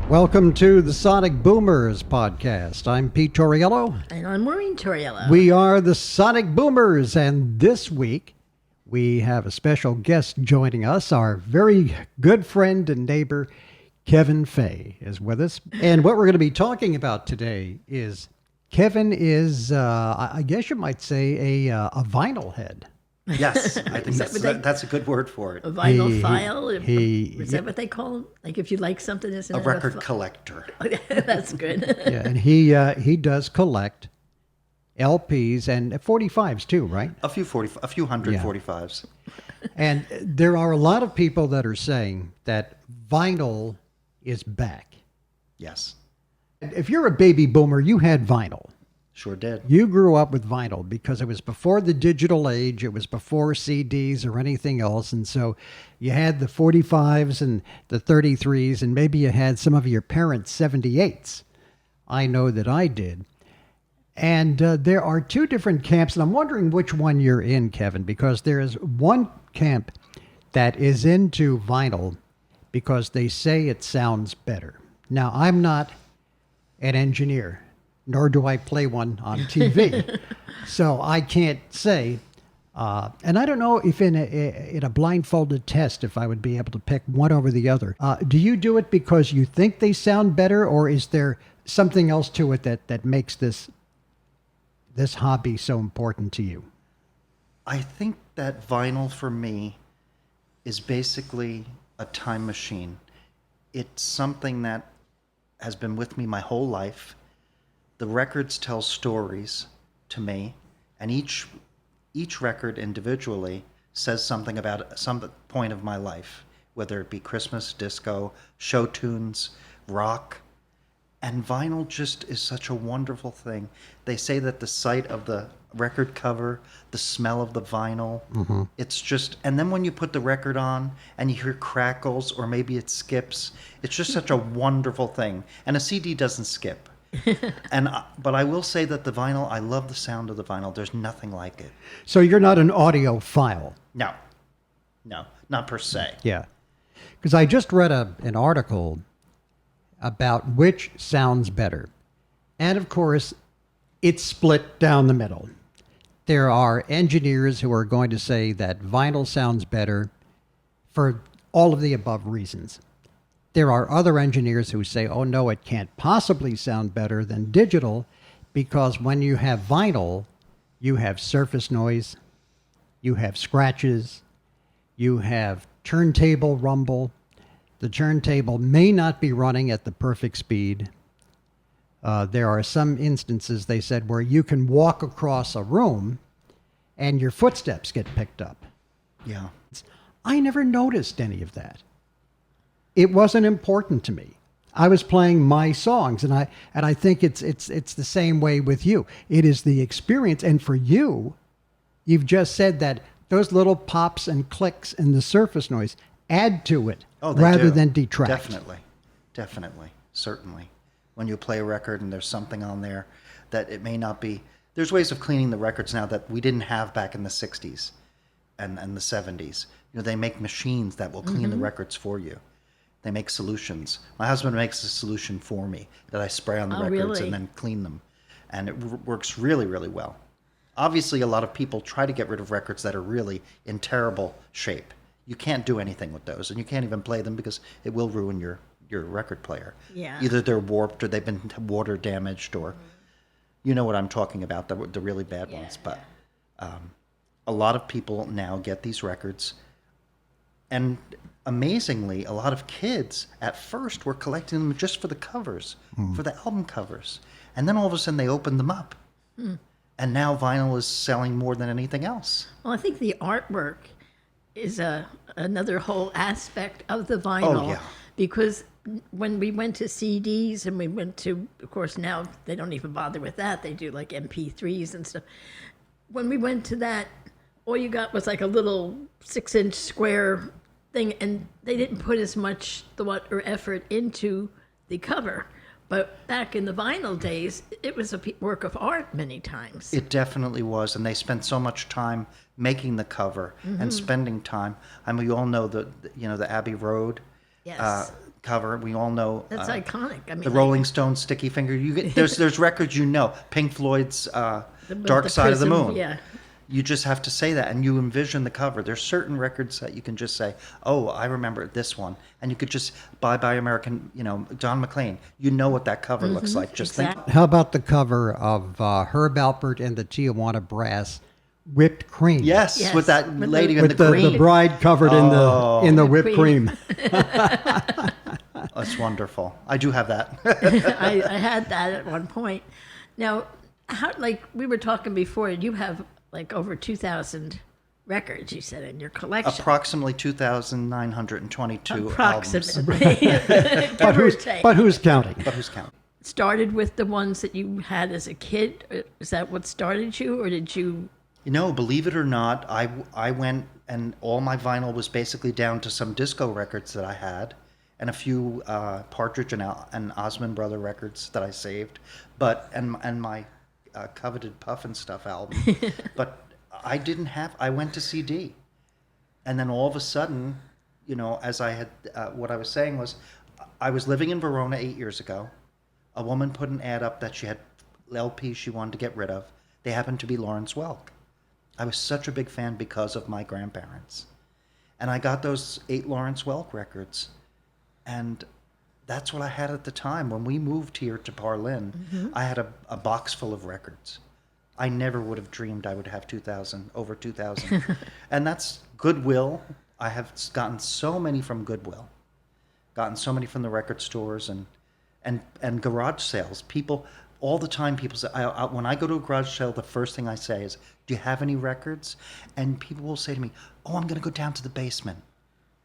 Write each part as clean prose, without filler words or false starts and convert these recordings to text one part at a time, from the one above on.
Welcome to the Sonic Boomers podcast. I'm Pete Torriello. And I'm Maureen Torriello. We are the Sonic Boomers, and this week we have a special guest joining us. Our very good friend and neighbor, Kevin Fay, is with us. And what we're going to be talking about today is Kevin is, I guess you might say, a vinyl head. Yes, I think that's a good word for it. A vinyl file? Is that what they call them? Like if you like something, isn't A it record collector. That's good. Yeah, and he does collect LPs and 45s too, right? A few hundred Yeah. 45s. And there are a lot of people that are saying that vinyl is back. Yes, If you're a baby boomer, you had vinyl. sure did. You grew up with vinyl because it was before the digital age. It was before CDs or anything else. And so you had the 45s and the 33s, and maybe you had some of your parents' 78s. I know that I did. And there are two different camps, and I'm wondering which one you're in, Kevin, because there is one camp that is into vinyl because they say it sounds better. Now, I'm not an engineer, nor do I play one on TV. So I can't say. And I don't know if in a blindfolded test, if I would be able to pick one over the other. Do you do it because you think they sound better, or is there something else to it that makes this hobby so important to you? I think that vinyl for me is basically a time machine. It's something that has been with me my whole life. The records tell stories to me, and each record individually says something about some point of my life, whether it be Christmas, disco, show tunes, rock. And vinyl just is such a wonderful thing. They say that the sight of the record cover, the smell of the vinyl, it's just, and then when you put the record on and you hear crackles or maybe it skips, it's just such a wonderful thing. And a CD doesn't skip. But I will say that the vinyl, I love the sound of the vinyl. There's nothing like it. So you're not an audiophile? No, not per se. Yeah. Because I just read an article about which sounds better. And of course, it's split down the middle. There are engineers who are going to say that vinyl sounds better for all of the above reasons. There are other engineers who say, oh no, it can't possibly sound better than digital, because when you have vinyl, you have surface noise, you have scratches, you have turntable rumble. The turntable may not be running at the perfect speed. There are some instances, they said, where you can walk across a room and your footsteps get picked up. Yeah. I never noticed any of that. It wasn't important to me. I was playing my songs, and I think it's the same way with you. It is the experience, and for you, you've just said that those little pops and clicks and the surface noise add to it rather than detract. Definitely, certainly. When you play a record and there's something on there that it may not be, there's ways of cleaning the records now that we didn't have back in the 60s and the 70s. You know, they make machines that will clean the records for you. They make solutions. My husband makes a solution for me that I spray on the records really? and then clean them. And it works really, really well. Obviously, a lot of people try to get rid of records that are really in terrible shape. You can't do anything with those, and you can't even play them because it will ruin your record player. Yeah. Either they're warped or they've been water damaged, or you know what I'm talking about, the really bad ones. But a lot of people now get these records, and amazingly, a lot of kids at first were collecting them just for the covers, for the album covers. And then all of a sudden they opened them up. And now vinyl is selling more than anything else. Well, I think the artwork is another whole aspect of the vinyl. Oh, yeah. Because when we went to CDs and we went to, of course, now they don't even bother with that. They do like MP3s and stuff. When we went to that, all you got was like a little 6-inch square thing, and they didn't put as much thought or effort into the cover. But back in the vinyl days, it was a work of art many times. It definitely was, and they spent so much time making the cover and spending time. I mean, we all know the Abbey Road. Yes. cover. We all know That's iconic. I mean, the like, Rolling Stones Sticky Finger. You get there's records you know. Pink Floyd's Dark the Side of the prism, Moon. yeah. You just have to say that, and you envision the cover. There's certain records that you can just say, "Oh, I remember this one," and you could just Bye American, Don McLean. You know what that cover looks like. Just Exactly. think. How about the cover of Herb Alpert and the Tijuana Brass, Whipped Cream? Yes, Yes, with that with lady the- in With the the green. bride covered in the whipped cream. That's wonderful. I do have that. I had that at one point. Now, how, like we were talking before, you have like over 2,000 records, you said, in your collection. Approximately 2,922 albums. Approximately. But who's counting? But who's counting? Started with the ones that you had as a kid. Is that what started you, or did you? Believe it or not, I went and all my vinyl was basically down to some disco records that I had and a few Partridge and Osmond Brother records that I saved, and my coveted Puff and Stuff album. But I went to CD. And then all of a sudden, as I had, what I was saying was, I was living in Verona 8 years ago. A woman put an ad up that she had LPs she wanted to get rid of. They happened to be Lawrence Welk. I was such a big fan because of my grandparents. And I got those 8 Lawrence Welk records. And that's what I had at the time. When we moved here to Parlin, I had a box full of records. I never would have dreamed I would have over 2,000. And that's Goodwill. I have gotten so many from Goodwill. Gotten so many from the record stores and garage sales. People, all the time people say, when I go to a garage sale, the first thing I say is, do you have any records? And people will say to me, oh, I'm going to go down to the basement.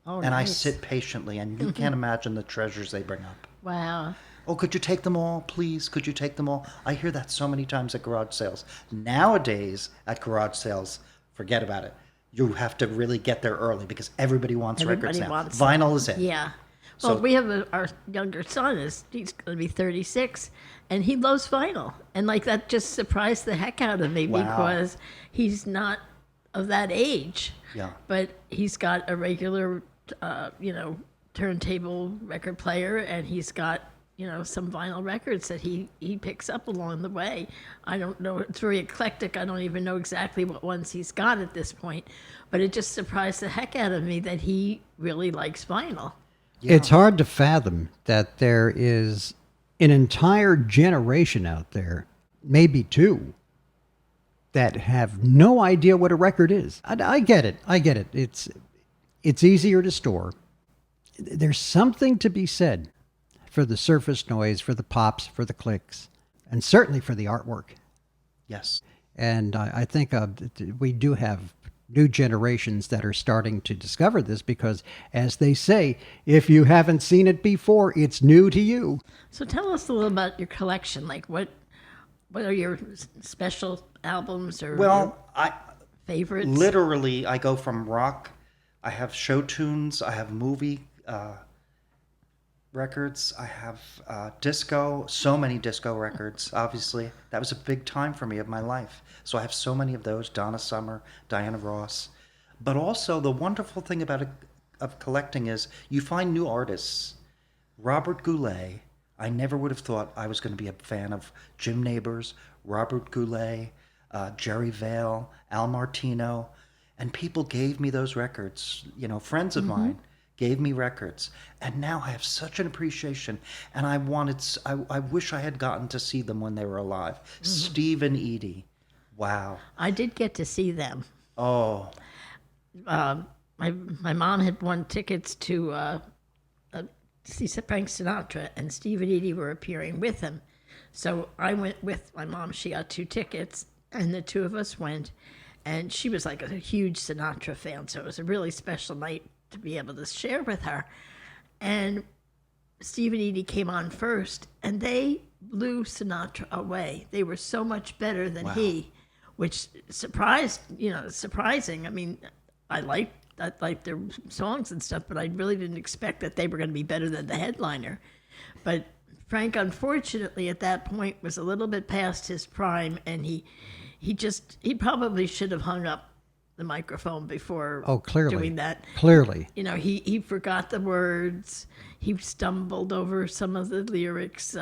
Oh, And I nice. sit patiently, and you can't imagine the treasures they bring up. Wow. Oh, could you take them all, please? Could you take them all? I hear that so many times at garage sales. Nowadays, at garage sales, forget about it. You have to really get there early because everybody wants records now. Wants Vinyl them. is in. Yeah. Well, So- we have our younger son he's going to be 36, and he loves vinyl, and like that just surprised the heck out of me Wow. because he's not of that age. Yeah. But he's got a regular, turntable record player, and he's got some vinyl records that he picks up along the way. I don't know. It's very eclectic. I don't even know exactly what ones he's got at this point, but it just surprised the heck out of me that he really likes vinyl. It's hard to fathom that there is an entire generation out there, maybe two, that have no idea what a record is. I get it. It's easier to store. There's something to be said for the surface noise, for the pops, for the clicks, and certainly for the artwork. Yes. And I think we do have new generations that are starting to discover this because, as they say, if you haven't seen it before, it's new to you. So tell us a little about your collection. Like what are your special albums or your Well, I favorites? literally, I go from rock. I have show tunes. I have movie records. I have disco. So many disco records. Obviously, that was a big time for me of my life. So I have so many of those. Donna Summer, Diana Ross. But also, the wonderful thing about of collecting is you find new artists. Robert Goulet. I never would have thought I was going to be a fan of Jim Nabors, Robert Goulet, Jerry Vale, Al Martino, and people gave me those records. Friends of mine gave me records, and now I have such an appreciation. And I wish I had gotten to see them when they were alive. Steve and Edie, wow. I did get to see them. Oh, My mom had won tickets to see Frank Sinatra, and Steve and Edie were appearing with him. So I went with my mom. She got 2 tickets, and the 2 of us went. And she was like a huge Sinatra fan, so it was a really special night to be able to share with her. And Steve and Edie came on first, and they blew Sinatra away. They were so much better than he, which surprising. I mean, I liked their songs and stuff, but I really didn't expect that they were going to be better than the headliner. But Frank, unfortunately, at that point was a little bit past his prime, and he probably should have hung up the microphone before Oh, clearly. doing that. Clearly. You know, he forgot the words. He stumbled over some of the lyrics.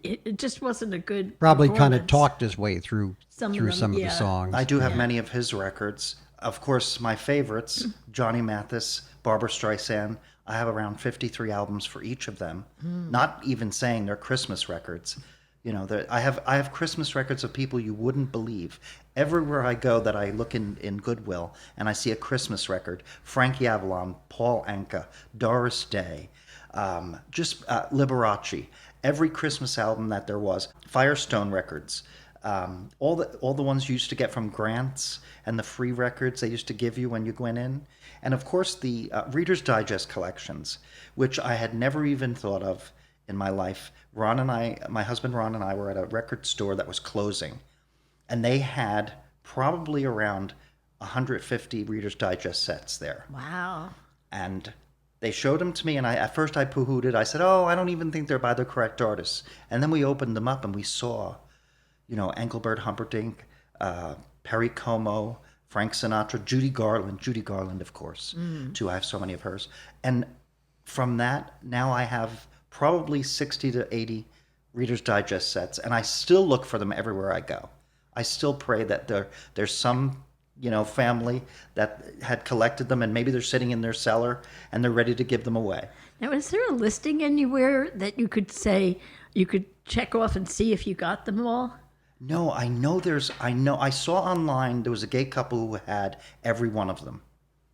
It just wasn't a good Probably kind of performance. talked his way through Some of through them, some of the yeah. songs. I do have many of his records. Of course, my favorites, Johnny Mathis, Barbara Streisand. I have around 53 albums for each of them. Not even saying they're Christmas records. You know, I have Christmas records of people you wouldn't believe. Everywhere I go that I look in Goodwill and I see a Christmas record, Frankie Avalon, Paul Anka, Doris Day, Liberace, every Christmas album that there was, Firestone Records, all the ones you used to get from grants and the free records they used to give you when you went in, and of course the Reader's Digest collections, which I had never even thought of in my life. My husband Ron and I were at a record store that was closing, and they had probably around 150 Reader's Digest sets there. Wow. And they showed them to me, and at first I poo-hooed it. I said, "Oh, I don't even think they're by the correct artists." And then we opened them up, and we saw, you know, Engelbert Humperdinck, Perry Como, Frank Sinatra, Judy Garland, of course, too. I have so many of hers. And from that, now I have probably 60 to 80 Reader's Digest sets, and I still look for them everywhere I go. I still pray that there's some, you know, family that had collected them, and maybe they're sitting in their cellar and they're ready to give them away. Now, is there a listing anywhere that you could say you could check off and see if you got them all? No, I saw online there was a gay couple who had every one of them,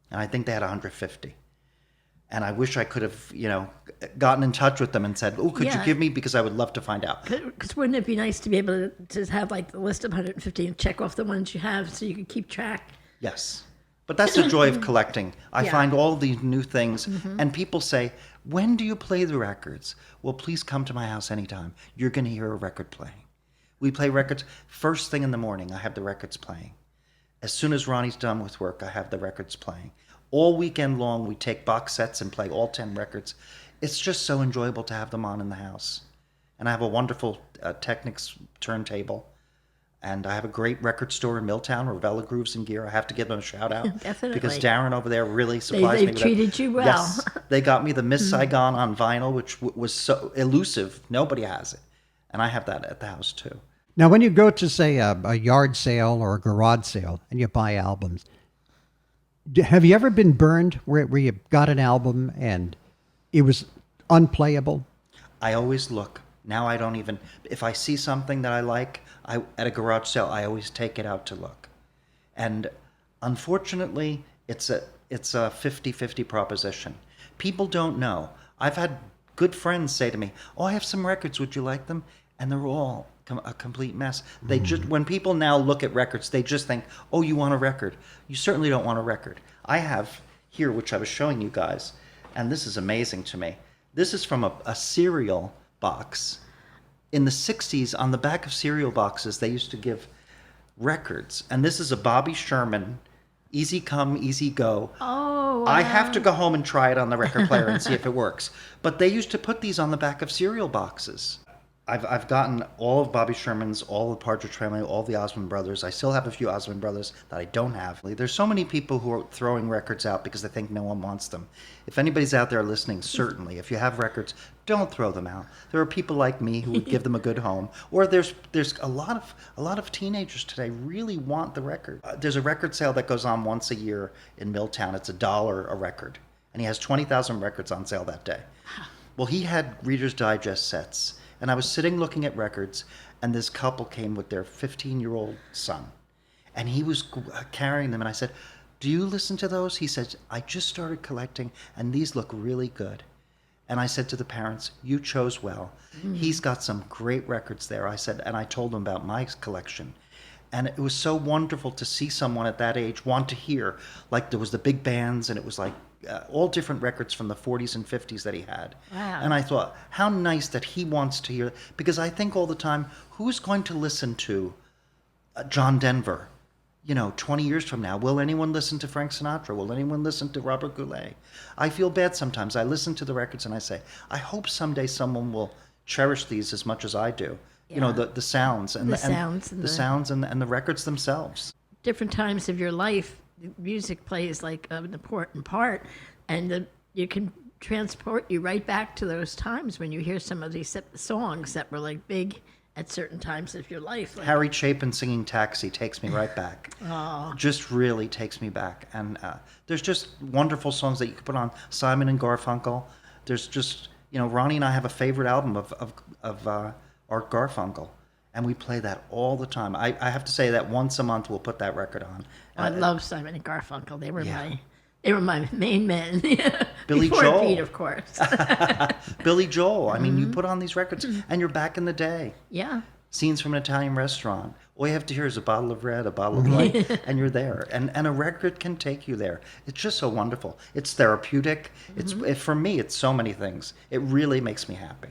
and I think they had 150. And I wish I could have, you know, gotten in touch with them and said, "Oh, could you Yeah. give me?" Because I would love to find out. Because wouldn't it be nice to be able to have like the list of 150 and check off the ones you have so you can keep track? Yes. But that's the joy of collecting. I Yeah. find all these new things, and people say, "When do you play the records?" Well, please come to my house anytime. You're going to hear a record playing. We play records first thing in the morning. I have the records playing. As soon as Ronnie's done with work, I have the records playing. All weekend long, we take box sets and play all 10 records. It's just so enjoyable to have them on in the house. And I have a wonderful Technics turntable. And I have a great record store in Milltown, Ravella Grooves and Gear. I have to give them a shout out. Definitely. Because Darren over there really supplies me They've with treated you well. Yes. They got me the Miss Saigon on vinyl, which was so elusive. Nobody has it. And I have that at the house too. Now, when you go to, say, a yard sale or a garage sale and you buy albums, have you ever been burned where you got an album and it was unplayable? I always look. Now I don't even, if I see something that I like, at a garage sale, I always take it out to look. And unfortunately, it's a 50-50 proposition. People don't know. I've had good friends say to me, "Oh, I have some records. Would you like them?" And they're all a complete mess. They just, when people now look at records, they just think, "Oh, you want a record?" You certainly don't want a record. I have here, which I was showing you guys, and this is amazing to me. This is from a cereal box. In the 60s, on the back of cereal boxes, they used to give records. And this is a Bobby Sherman, Easy Come, Easy Go. Oh, I have to go home and try it on the record player and see if it works. But they used to put these on the back of cereal boxes. I've gotten all of Bobby Sherman's, all the Partridge Family, all the Osmond Brothers. I still have a few Osmond Brothers that I don't have. There's so many people who are throwing records out because they think no one wants them. If anybody's out there listening, certainly, if you have records, don't throw them out. There are people like me who would give them a good home. Or there's a lot of teenagers today really want the record. There's a record sale that goes on once a year in Milltown. It's $1 a record, and he has 20,000 records on sale that day. Well, he had Reader's Digest sets. And I was sitting looking at records, and this couple came with their 15-year-old son. And he was carrying them, and I said, "Do you listen to those?" He said, "I just started collecting, and these look really good." And I said to the parents, "You chose well. He's got some great records there." I said, and I told them about my collection. And it was so wonderful to see someone at that age want to hear. Like, there was the big bands, and it was like all different records from the 40s and 50s that he had. Wow. And I thought, how nice that he wants to hear. Because I think all the time, who's going to listen to John Denver? 20 years from now, will anyone listen to Frank Sinatra? Will anyone listen to Robert Goulet? I feel bad sometimes. I listen to the records and I say, I hope someday someone will cherish these as much as I do. Yeah. The sounds and The the sounds and the sounds and the records themselves. different times of your life, music plays like an important part, and you can transport you right back to those times when you hear some of these songs that were like big at certain times of your life. Like, Harry Chapin singing Taxi takes me right back. Just really takes me back. And there's just wonderful songs that you can put on. Simon and Garfunkel. There's just, Ronnie and I have a favorite album of Art Garfunkel. And we play that all the time. I have to say that once a month we'll put that record on. I love Simon and Garfunkel. They were Yeah. my main men. Billy Before Joel. Pete, of course. Billy Joel. I mean, you put on these records and you're back in the day. Yeah. Scenes from an Italian restaurant. All you have to hear is a bottle of red, a bottle of white, and you're there. And a record can take you there. It's just so wonderful. It's therapeutic. For me, it's so many things. It really makes me happy.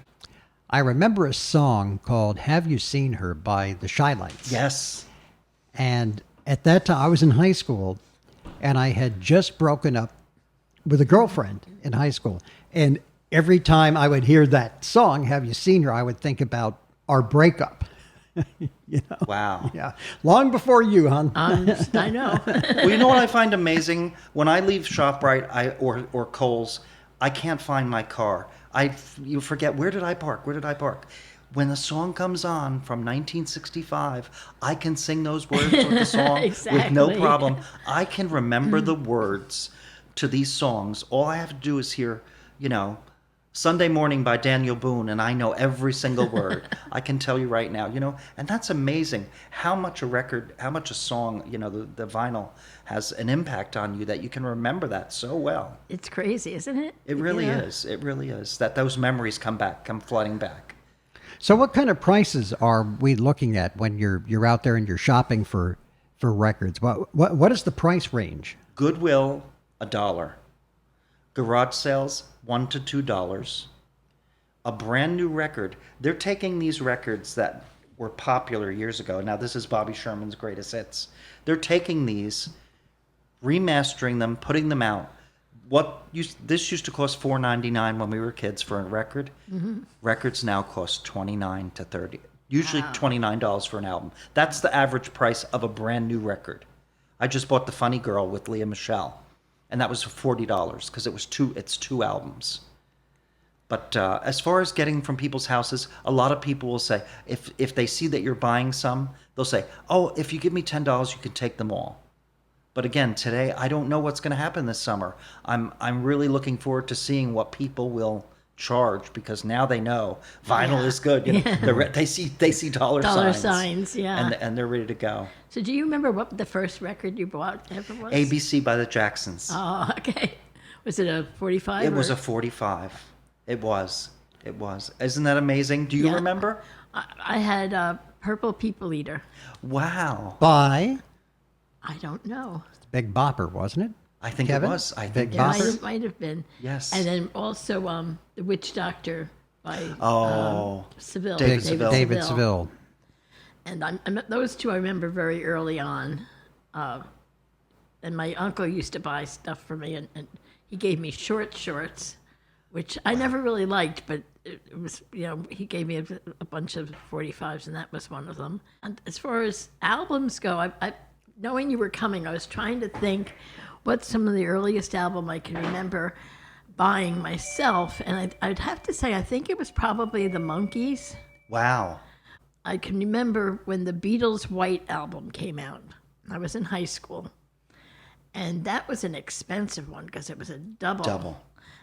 I remember a song called Have You Seen Her by the Shy Lights. Yes. And at that time, I was in high school, and I had just broken up with a girlfriend in high school. And every time I would hear that song, Have You Seen Her, I would think about our breakup. Wow. Yeah. Long before you, hon. I know. Well, you know what I find amazing? When I leave ShopRite or Kohl's, I can't find my car. You forget, where did I park? Where did I park? When the song comes on from 1965, I can sing those words of the song with no Exactly. problem. I can remember the words to these songs. All I have to do is hear, Sunday Morning by Daniel Boone, and I know every single word. I can tell you right now, and that's amazing how much a song, the vinyl has an impact on you that you can remember that so well. It's crazy, isn't it? It really Yeah. is. It really is. That those memories come flooding back. So what kind of prices are we looking at when you're out there and you're shopping for records? What is the price range? Goodwill, $1. Garage sales, $1 to $2. A brand new record. They're taking these records that were popular years ago. Now this is Bobby Sherman's greatest hits. They're taking these, remastering them, putting them out. This used to cost $4.99 when we were kids for a record. Records now cost $29 to $30. Usually $29 for an album. That's the average price of a brand new record. I just bought The Funny Girl with Leah Michele, and that was $40 because it's two albums. But as far as getting from people's houses, a lot of people will say, if they see that you're buying some, they'll say, oh, if you give me $10, you can take them all. But again, today, I don't know what's going to happen this summer. I'm really looking forward to seeing what people will charge because now they know vinyl is good. They see dollar signs, yeah. and they're ready to go. So do you remember what the first record you bought ever was? ABC by the Jacksons. Oh, okay. Was it a 45? It was a 45. It was. Isn't that amazing? Do you Yeah. remember? I had Purple People Eater. Wow. By I don't know. Big Bopper, wasn't it? I think Kevin? it was. I Big think Yeah, Bopper? might have been. Yes. And then also The Witch Doctor by Seville. David Seville. David Seville. And those two I remember very early on. And my uncle used to buy stuff for me, and he gave me shorts, which I never really liked, but it was, he gave me a bunch of 45s, and that was one of them. And as far as albums go, I knowing you were coming, I was trying to think what some of the earliest album I can remember buying myself, and I'd have to say I think it was probably the Monkees. Wow. I can remember when the Beatles' White album came out. I was in high school, and that was an expensive one because it was a double. Double.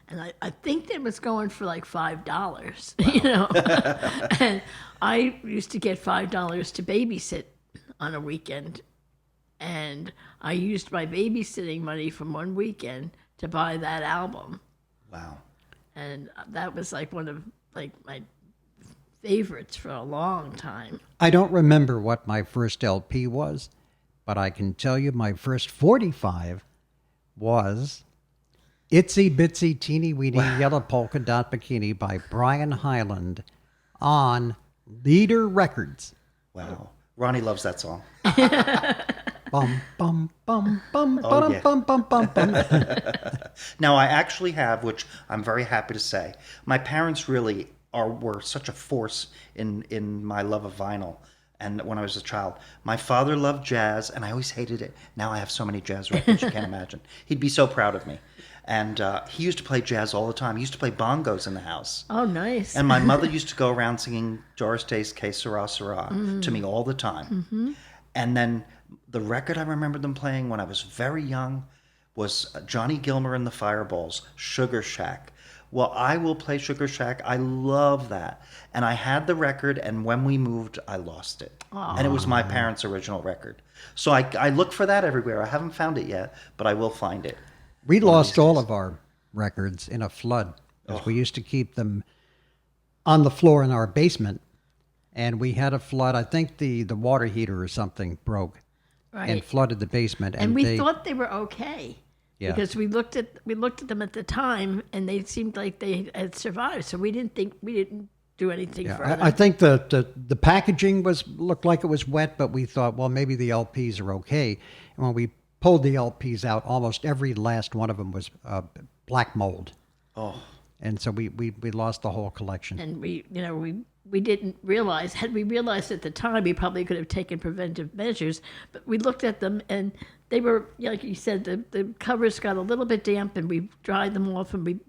And I think it was going for like $5, And I used to get $5 to babysit on a weekend. And I used my babysitting money from one weekend to buy that album. Wow. And that was like one of my favorites for a long time. I don't remember what my first LP was, but I can tell you my first 45 was Itsy Bitsy Teeny Weeny Yellow Polka Dot Bikini by Brian Hyland on Leader Records. Wow. Ronnie loves that song. Bum, bum, bum, bum, Oh, bum, yeah. bum, bum, bum, bum. Now, I actually have, which I'm very happy to say, my parents really were such a force in my love of vinyl. and when I was a child. My father loved jazz, and I always hated it. Now I have so many jazz records, you can't imagine. He'd be so proud of me. And he used to play jazz all the time. He used to play bongos in the house. Oh, nice. And my mother used to go around singing Doris Day's Que Sera Sera to me all the time. And then the record I remember them playing when I was very young was Johnny Gilmer and the Fireballs, Sugar Shack. Well, I will play Sugar Shack. I love that. And I had the record, and when we moved, I lost it. Aww. And it was my parents' original record. So I look for that everywhere. I haven't found it yet, but I will find it. We lost all of our records in a flood because we used to keep them on the floor in our basement, and we had a flood. I think the water heater or something broke and Right. flooded the basement. And we they, thought they were okay. Yeah. Because we looked at them at the time, and they seemed like they had survived. So we didn't do anything yeah, further. I think the packaging looked like it was wet, but we thought, well, maybe the LPs are okay. And when we pulled the LPs out, almost every last one of them was black mold. Oh, And so we lost the whole collection. And we didn't realize. Had we realized at the time, we probably could have taken preventive measures. But we looked at them, and they were, like you said, the covers got a little bit damp, and we dried them off, and we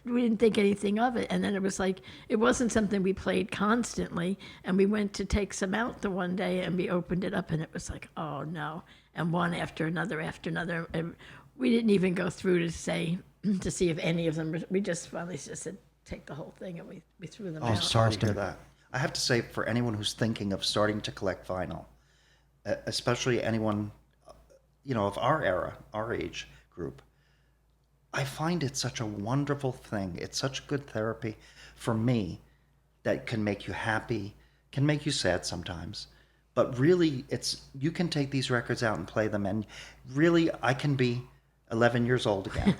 didn't think anything of it. And then it was like, it wasn't something we played constantly. And we went to take some out the one day, and we opened it up, and it was like, oh no. And one after another. And we didn't even go through to see if any of them, we just finally just said, take the whole thing, and we threw them oh, out. sorry to hear that. I have to say, for anyone who's thinking of starting to collect vinyl, especially anyone, of our era, our age group, I find it such a wonderful thing. It's such good therapy for me that can make you happy, can make you sad sometimes. But really, you can take these records out and play them, and really, I can be 11 years old again.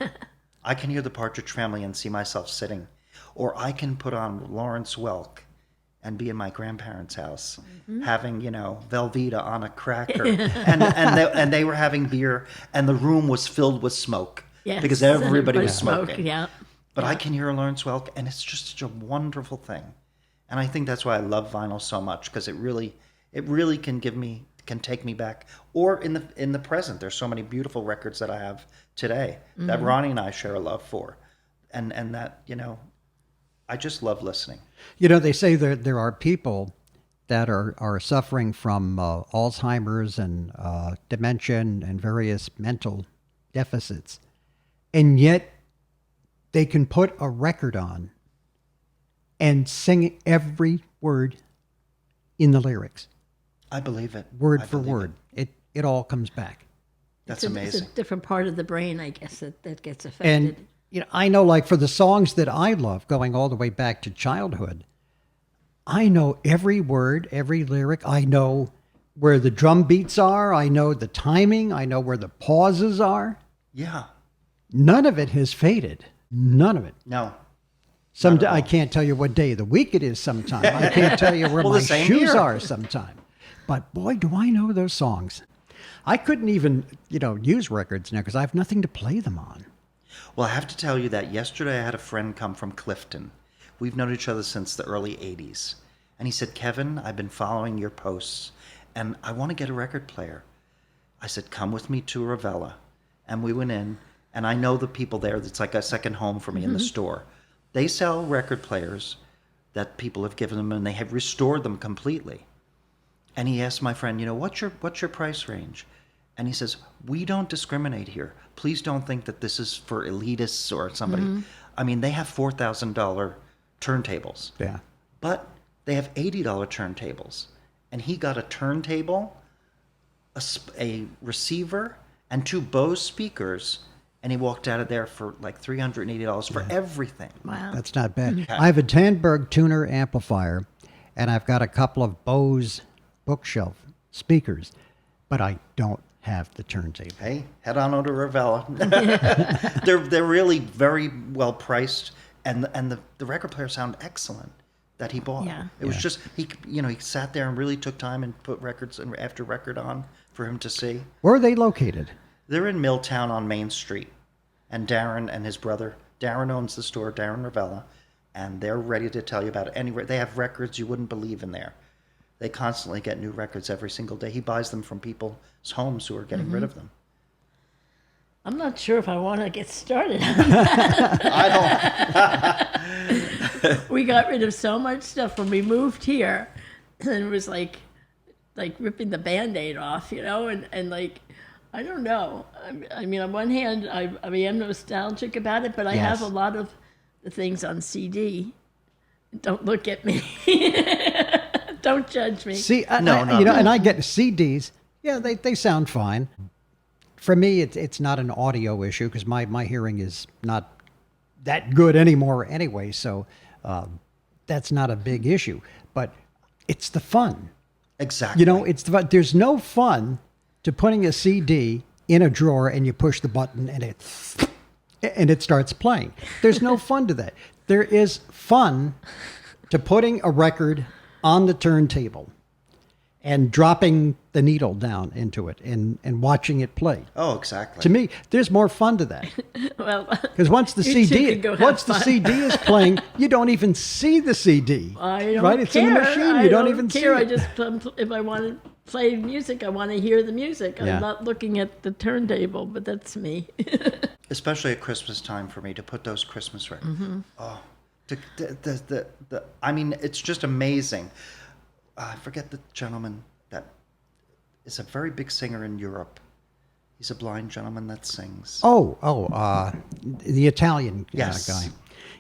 I can hear the Partridge Family and see myself sitting. Or I can put on Lawrence Welk and be in my grandparents' house having, Velveeta on a cracker. and they were having beer, and the room was filled with smoke. Yes, because everybody was smoke, smoking. yeah. But I can hear Lawrence Welk, and it's just such a wonderful thing. And I think that's why I love vinyl so much, because it really can take me back. Or in the present, there's so many beautiful records that I have today that Ronnie and I share a love for. And that, I just love listening. They say there are people that are suffering from Alzheimer's and dementia and various mental deficits, and yet they can put a record on and sing every word in the lyrics, I believe it. word I for believe word. It all comes back. That's It's amazing. a different part of the brain, I guess, that gets affected. And I know, like, for the songs that I love, going all the way back to childhood, I know every word, every lyric. I know where the drum beats are. I know the timing. I know where the pauses are. Yeah. None of it has faded. None of it. No. Someday I can't tell you what day of the week it is sometime. I can't tell you where Well, my the same shoes here. are sometime. But boy, do I know those songs. I couldn't even, use records now because I have nothing to play them on. Well, I have to tell you that yesterday I had a friend come from Clifton. We've known each other since the early 80s. And he said, Kevin, I've been following your posts, and I want to get a record player. I said, come with me to Ravella. And we went in, and I know the people there. It's like a second home for me in the store. They sell record players that people have given them, and they have restored them completely. And he asked my friend, what's your price range? And he says, we don't discriminate here. Please don't think that this is for elitists or somebody. I mean, they have $4,000 turntables. Yeah. But they have $80 turntables. And he got a turntable, a receiver, and 2 Bose speakers. And he walked out of there for like $380 for everything. Wow. That's not bad. I have a Tandberg tuner amplifier, and I've got a couple of Bose bookshelf speakers, but I don't have the turntable. Hey, head on over to Ravella. They're really very well priced, and the record players sound excellent that he bought. Yeah. It was just he sat there and really took time and put records and after record on for him to see. Where are they located? They're in Milltown on Main Street, and Darren and his brother Darren owns the store, Darren Ravella, and they're ready to tell you about it. They have records you wouldn't believe in there. They constantly get new records every single day. He buys them from people's homes who are getting rid of them. I'm not sure if I want to get started. I don't. We got rid of so much stuff when we moved here, and it was like ripping the Band-Aid off, and like, I don't know. I mean, on one hand, I am nostalgic about it, but I have Yes. a lot of the things on CD. Don't look at me. Don't judge me. See, No, and I get CDs. Yeah, they sound fine. For me, it's not an audio issue because my hearing is not that good anymore anyway. So that's not a big issue. But it's the fun. Exactly. It's the fun. There's no fun to putting a CD in a drawer and you push the button and it starts playing. There's no fun to that. There is fun to putting a record on the turntable and dropping the needle down into it and watching it play. Oh, exactly. To me, there's more fun to that. Well, Because once the you two CD can go have once the fun. CD is playing, you don't even see the CD. I don't right? It's care. in the machine. I You don't even see care. I it. just if I want to play music, I want to hear the music. Yeah. I'm not looking at the turntable, but that's me. Especially at Christmas time for me to put those Christmas records. Oh, I mean, it's just amazing. I forget the gentleman that is a very big singer in Europe. He's a blind gentleman that sings. The Italian Yes. guy.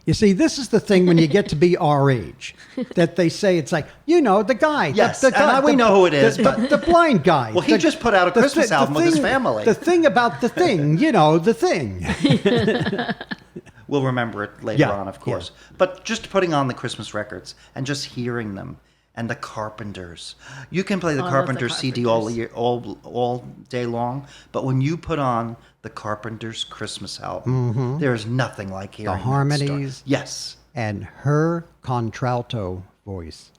You see, this is the thing when you get to be our age, that they say it's like, the guy. Yes, the guy, and we know who it is, The, but- the blind guy. Well, he just put out a Christmas album with his thing- family. The thing about the thing, the thing. We'll remember it later Yeah, on, of course. But just putting on the Christmas records and just hearing them, and the Carpenters. You can play the I love the Carpenters CD all year, all day long, but when you put on the Carpenters Christmas album, there is nothing like hearing that stuff. harmonies. Yes. And her contralto voice,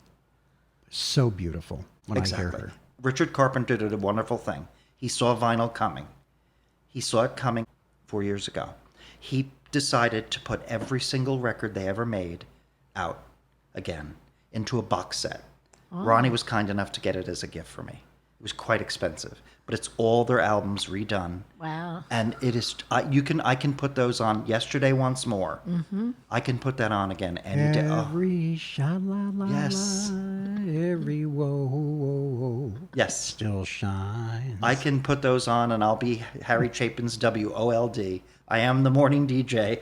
so beautiful when I hear her. Richard Carpenter did a wonderful thing. He saw vinyl coming. He saw it coming 4 years ago. He decided to put every single record they ever made out again into a box set. Ronnie was kind enough to get it as a gift for me. It was quite expensive, but it's all their albums redone. Wow. And it is I can put those on. Yesterday Once More. I can put that on again any day. Oh, Every sha-la-la-la, Yes. every whoa, yes. still shines. I can put those on and I'll be Harry Chapin's WOLD. I am the morning DJ,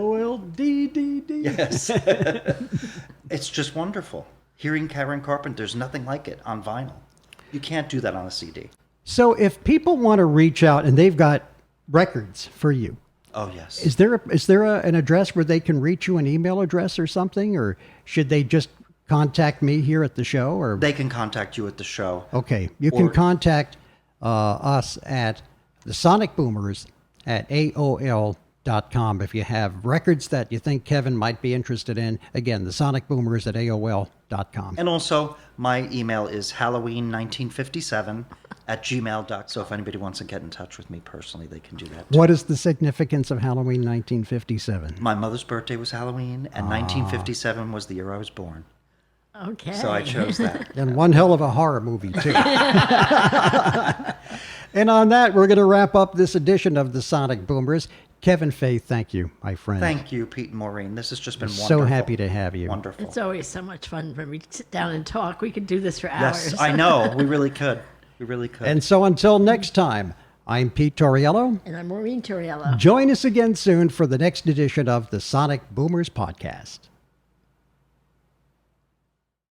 WOLDDD. Yes. It's just wonderful. Hearing Karen Carpenter's nothing like it on vinyl. You can't do that on a CD. So if people want to reach out and they've got records for you, Oh, yes. is there an address where they can reach you, an email address or something, or should they just contact me here at the show? Or They can contact you at the show. okay, you can Or- contact us at the Sonic Boomers at AOL.com if you have records that you think Kevin might be interested in. Again, the Sonic Boomers at AOL.com. And also, my email is Halloween1957@gmail.com. So if anybody wants to get in touch with me personally, they can do that. What is the significance of Halloween 1957? My mother's birthday was Halloween, and 1957 was the year I was born. Okay. So I chose that. And one hell of a horror movie, too. And on that, we're going to wrap up this edition of the Sonic Boomers. Kevin Fay, thank you, my friend. Thank you, Pete and Maureen. This has just been So wonderful. happy to have you. Wonderful. It's always so much fun when we sit down and talk. We could do this for hours. Yes, I know. We really could. We really could. And so until next time, I'm Pete Torriello. And I'm Maureen Torriello. Join us again soon for the next edition of the Sonic Boomers podcast.